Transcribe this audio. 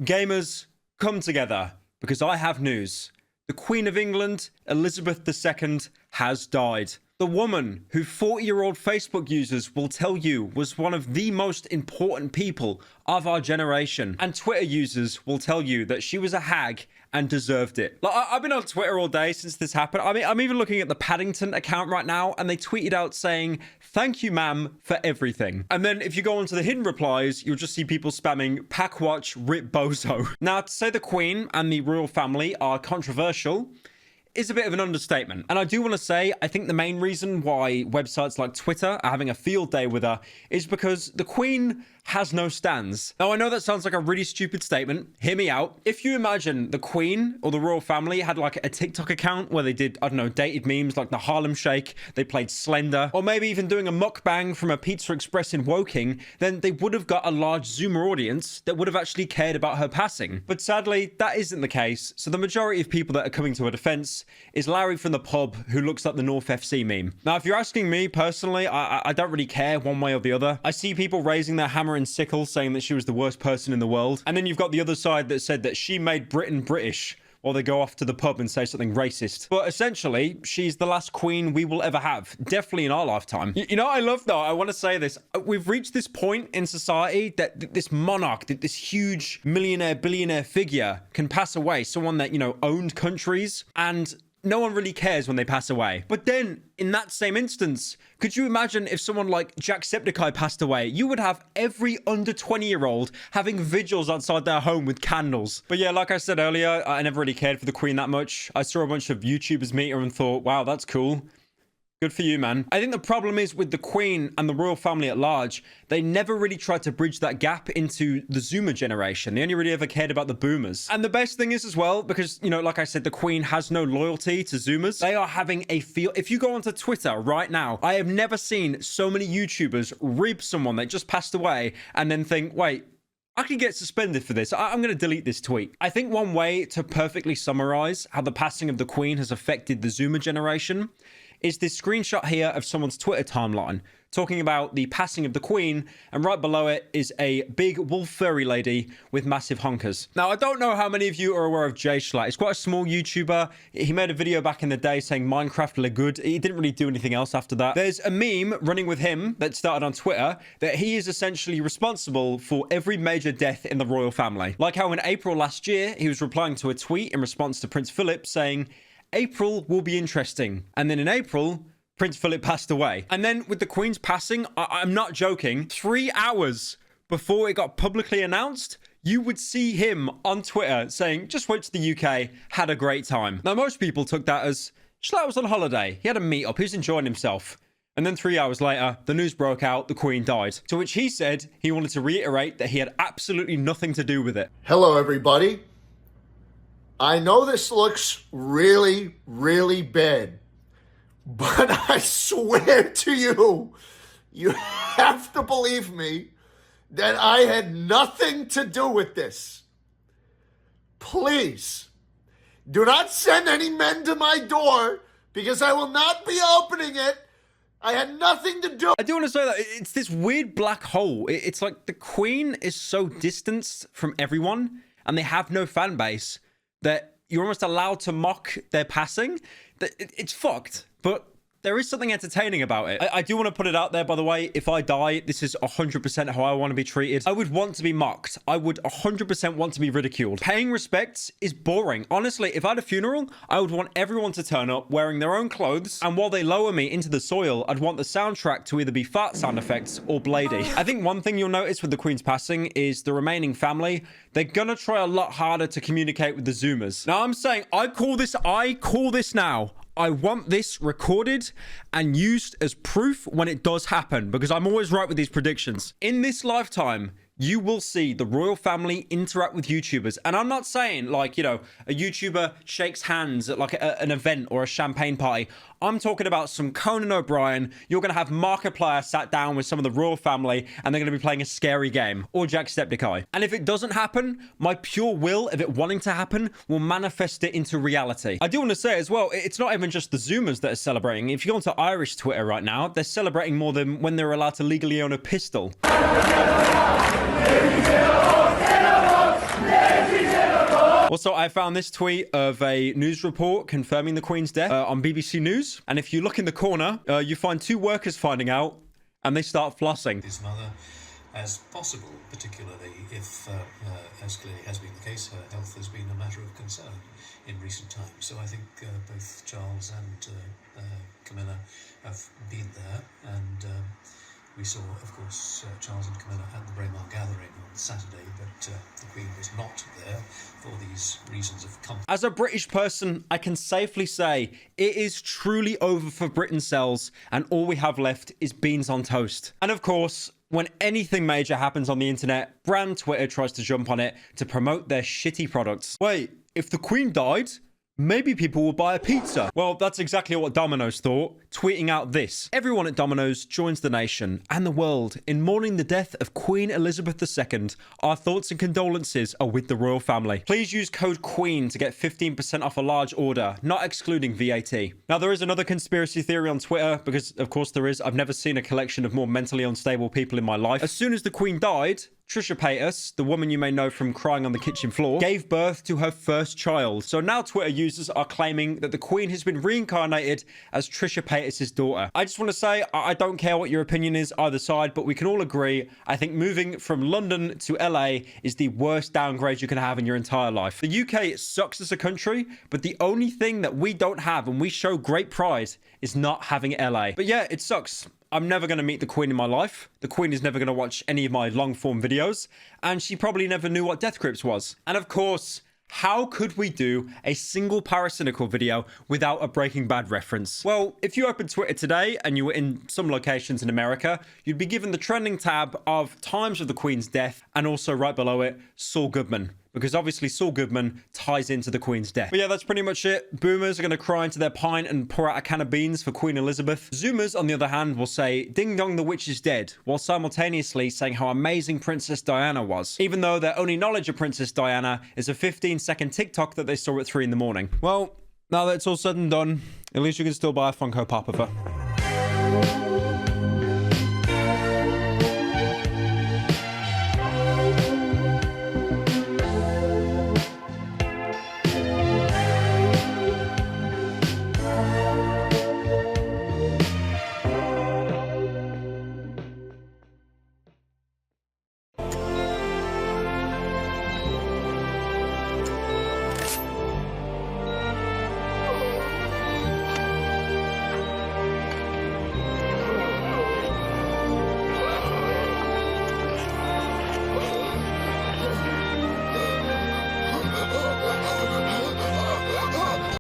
Gamers, come together, because I have news. The Queen of England, Elizabeth II, has died. The woman who 40-year-old Facebook users will tell you was one of the most important people of our generation. And Twitter users will tell you that she was a hag and deserved it. Like, I've been on Twitter all day since this happened. I mean, I'm even looking at the Paddington account right now, and they tweeted out saying, "Thank you, ma'am, for everything." And then if you go onto the hidden replies, you'll just see people spamming, "Pack watch, rip bozo." Now, to say the Queen and the royal family are controversial is a bit of an understatement. And I do want to say, I think the main reason why websites like Twitter are having a field day with her is because the Queen has no stands. Now, I know that sounds like a really stupid statement. Hear me out. If you imagine the Queen or the royal family had like a TikTok account where they did, I don't know, dated memes like the Harlem Shake, they played Slender, or maybe even doing a mukbang from a Pizza Express in Woking, then they would have got a large Zoomer audience that would have actually cared about her passing. But sadly, that isn't the case. So the majority of people that are coming to her defense is Larry from the pub who looks like the North FC meme. Now, if you're asking me personally, I don't really care one way or the other. I see people raising their hammer and sickle saying that she was the worst person in the world. And then you've got the other side that said that she made Britain British, while they go off to the pub and say something racist. But essentially, she's the last queen we will ever have. Definitely in our lifetime. You know what I love though? I want to say this. We've reached this point in society that this monarch, this huge millionaire, billionaire figure can pass away. Someone that, you know, owned countries, and no one really cares when they pass away. But then, in that same instance, could you imagine if someone like Jacksepticeye passed away? You would have every under 20-year-old having vigils outside their home with candles. But yeah, like I said earlier, I never really cared for the Queen that much. I saw a bunch of YouTubers meet her and thought, wow, that's cool. Good for you, man. I think the problem is with the Queen and the royal family at large, they never really tried to bridge that gap into the Zoomer generation. They only really ever cared about the boomers. And the best thing is as well, because, you know, like I said, the Queen has no loyalty to Zoomers. They are having a feel. If you go onto Twitter right now, I have never seen so many YouTubers rib someone that just passed away and then think, wait, I could get suspended for this. I'm going to delete this tweet. I think one way to perfectly summarize how the passing of the Queen has affected the Zoomer generation is this screenshot here of someone's Twitter timeline talking about the passing of the Queen, and right below it is a big wolf furry lady with massive honkers. Now, I don't know how many of you are aware of Jschlatt. He's quite a small YouTuber. He made a video back in the day saying Minecraft le good. He didn't really do anything else after that. There's a meme running with him that started on Twitter that he is essentially responsible for every major death in the royal family. Like how in April last year, he was replying to a tweet in response to Prince Philip saying, "April will be interesting." And then in April, Prince Philip passed away. And then with the Queen's passing, I'm not joking, 3 hours before it got publicly announced, you would see him on Twitter saying, "Just went to the UK, had a great time." Now, most people took that as Jschlatt was on holiday. He had a meet-up. He was enjoying himself. And then 3 hours later, the news broke out, the Queen died. To which he said he wanted to reiterate that he had absolutely nothing to do with it. Hello, everybody. I know this looks really, really bad, but I swear to you, you have to believe me that I had nothing to do with this. Please, do not send any men to my door because I will not be opening it. I had nothing to do. I do want to say that it's this weird black hole. It's like the Queen is so distanced from everyone and they have no fan base that you're almost allowed to mock their passing. It's fucked, but there is something entertaining about it. I do want to put it out there, by the way, if I die, this is 100% how I want to be treated. I would want to be mocked. I would 100% want to be ridiculed. Paying respects is boring. Honestly, if I had a funeral, I would want everyone to turn up wearing their own clothes, and while they lower me into the soil, I'd want the soundtrack to either be fart sound effects or Blady. I think one thing you'll notice with the Queen's passing is the remaining family, they're gonna try a lot harder to communicate with the Zoomers. Now, I'm saying, I call this now. I want this recorded and used as proof when it does happen, because I'm always right with these predictions. In this lifetime, you will see the royal family interact with YouTubers. And I'm not saying like, you know, a YouTuber shakes hands at like an event or a champagne party. I'm talking about some Conan O'Brien. You're going to have Markiplier sat down with some of the royal family and they're going to be playing a scary game, or Jacksepticeye. And if it doesn't happen, my pure will of it wanting to happen will manifest it into reality. I do want to say as well, it's not even just the Zoomers that are celebrating. If you go onto Irish Twitter right now, they're celebrating more than when they're allowed to legally own a pistol. Ladies and gentlemen, Also, I found this tweet of a news report confirming the Queen's death on BBC News. And if you look in the corner, you find two workers finding out and they start flossing. His mother as possible, particularly if, as clearly has been the case, her health has been a matter of concern in recent times. So I think both Charles and Camilla have been there, and we saw, of course, Charles and Camilla at the Braemar gathering on Saturday, but the Queen was not there for these reasons of comfort. As a British person, I can safely say it is truly over for Britain sells, and all we have left is beans on toast. And of course, when anything major happens on the internet, brand Twitter tries to jump on it to promote their shitty products. Wait, if the Queen died, maybe people will buy a pizza. Well, that's exactly what Domino's thought, tweeting out this. Everyone at Domino's joins the nation and the world in mourning the death of Queen Elizabeth II. Our thoughts and condolences are with the royal family. Please use code QUEEN to get 15% off a large order, not excluding VAT. Now, there is another conspiracy theory on Twitter, because of course there is. I've never seen a collection of more mentally unstable people in my life. As soon as the Queen died, Trisha Paytas, the woman you may know from crying on the kitchen floor, gave birth to her first child. So now Twitter users are claiming that the Queen has been reincarnated as Trisha Paytas' daughter. I just want to say, I don't care what your opinion is either side, but we can all agree, I think moving from London to LA is the worst downgrade you can have in your entire life. The UK sucks as a country, but the only thing that we don't have and we show great pride is not having LA. But yeah, it sucks. I'm never going to meet the Queen in my life. The Queen is never going to watch any of my long-form videos. And she probably never knew what Death Grips was. And of course, how could we do a single Paracynical video without a Breaking Bad reference? Well, if you opened Twitter today and you were in some locations in America, you'd be given the trending tab of times of the Queen's death and also right below it, Saul Goodman. Because obviously Saul Goodman ties into the Queen's death. But yeah, that's pretty much it. Boomers are going to cry into their pint and pour out a can of beans for Queen Elizabeth. Zoomers, on the other hand, will say, "Ding dong, the witch is dead," while simultaneously saying how amazing Princess Diana was, even though their only knowledge of Princess Diana is a 15-second TikTok that they saw at 3 in the morning. Well, now that it's all said and done, at least you can still buy a Funko Pop of her.